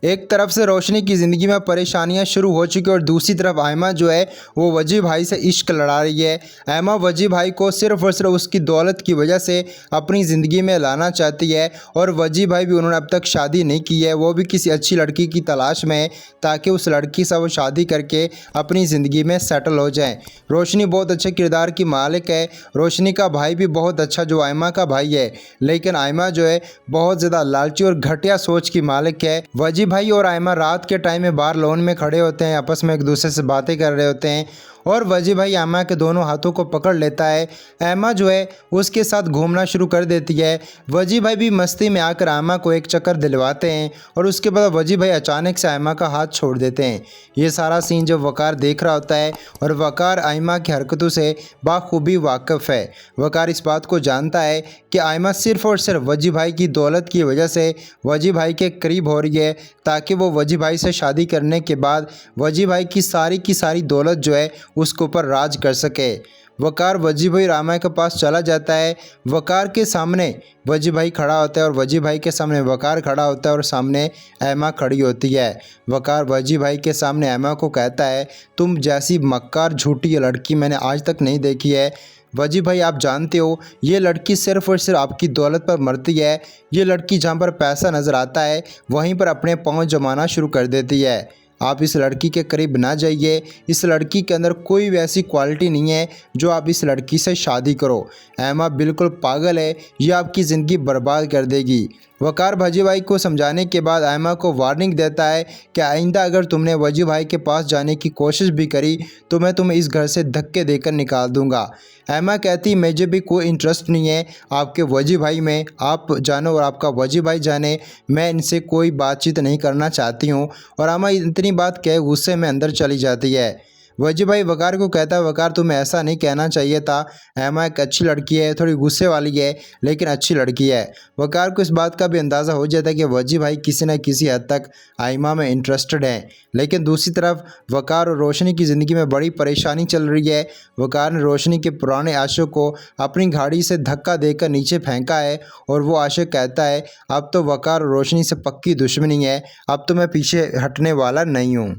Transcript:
एक तरफ से रोशनी की ज़िंदगी में परेशानियां शुरू हो चुकी और दूसरी तरफ आयमा जो है वो वजी भाई से इश्क लड़ा रही है। आयमा वजी भाई को सिर्फ और सिर्फ उसकी दौलत की वजह से अपनी ज़िंदगी में लाना चाहती है और वजी भाई भी उन्होंने अब तक शादी नहीं की है, वो भी किसी अच्छी लड़की की तलाश में है ताकि उस लड़की से वो शादी करके अपनी ज़िंदगी में सेटल हो जाए। रोशनी बहुत अच्छे किरदार की मालिक है। रोशनी का भाई भी बहुत अच्छा जो आयमा का भाई है, लेकिन आयमा जो है बहुत ज़्यादा लालची और घटिया सोच की मालिक है। वजी भाई और आयमा रात के टाइम में बाहर लॉन में खड़े होते हैं, आपस में एक दूसरे से बातें कर रहे होते हैं और वजी भाई आयमा के दोनों हाथों को पकड़ लेता है। आयमा जो है उसके साथ घूमना शुरू कर देती है। वजी भाई भी मस्ती में आकर आयमा को एक चक्कर दिलवाते हैं और उसके बाद वजी भाई अचानक से आयमा का हाथ छोड़ देते हैं। ये सारा सीन जब वकार देख रहा होता है और वकार आयमा की हरकतों से बाखूबी वाकिफ़ है। वकार इस बात को जानता है कि आयमा सिर्फ और सिर्फ वजी भाई की दौलत की वजह से वजी भाई के करीब हो रही है ताकि वो वजी भाई से शादी करने के बाद वजी भाई की सारी दौलत जो है उसके ऊपर राज कर सके। वकार वजी भाई आयमा के पास चला जाता है। वकार के सामने वजी भाई खड़ा होता है और वजी भाई के सामने वकार खड़ा होता है और सामने आयमा खड़ी होती है। वकार वजी भाई के सामने आयमा को कहता है, तुम जैसी मक्कार झूठी लड़की मैंने आज तक नहीं देखी है। वजी भाई आप जानते हो ये लड़की सिर्फ और सिर्फ आपकी दौलत पर मरती है। ये लड़की जहाँ पर पैसा नज़र आता है वहीं पर अपने पाँव जमाना शुरू कर देती है। आप इस लड़की के करीब ना जाइए। इस लड़की के अंदर कोई वैसी क्वालिटी नहीं है जो आप इस लड़की से शादी करो। आयमा बिल्कुल पागल है, ये आपकी ज़िंदगी बर्बाद कर देगी। वकार वजी भाई को समझाने के बाद आयमा को वार्निंग देता है कि आइंदा अगर तुमने वजी भाई के पास जाने की कोशिश भी करी तो मैं तुम्हें इस घर से धक्के देकर निकाल दूंगा। आयमा कहती मुझे भी कोई इंटरेस्ट नहीं है आपके वजी भाई में, आप जानो और आपका वजी भाई जाने, मैं इनसे कोई बातचीत नहीं करना चाहती हूँ। और आयमा इतनी बात कह गुस्से में अंदर चली जाती है। वजी भाई वकार को कहता है, वकार तुम्हें ऐसा नहीं कहना चाहिए था, आयमा एक अच्छी लड़की है, थोड़ी गुस्से वाली है लेकिन अच्छी लड़की है। वकार को इस बात का भी अंदाज़ा हो जाता है कि वजी भाई किसी न किसी हद तक आयमा में इंटरेस्टेड है। लेकिन दूसरी तरफ वकार और रोशनी की ज़िंदगी में बड़ी परेशानी चल रही है। वकार ने रोशनी के पुराने आशिक को अपनी गाड़ी से धक्का देकर नीचे फेंका है और वो आशिक कहता है, अब तो वकार और रोशनी से पक्की दुश्मनी है, अब तो मैं पीछे हटने वाला नहीं हूँ।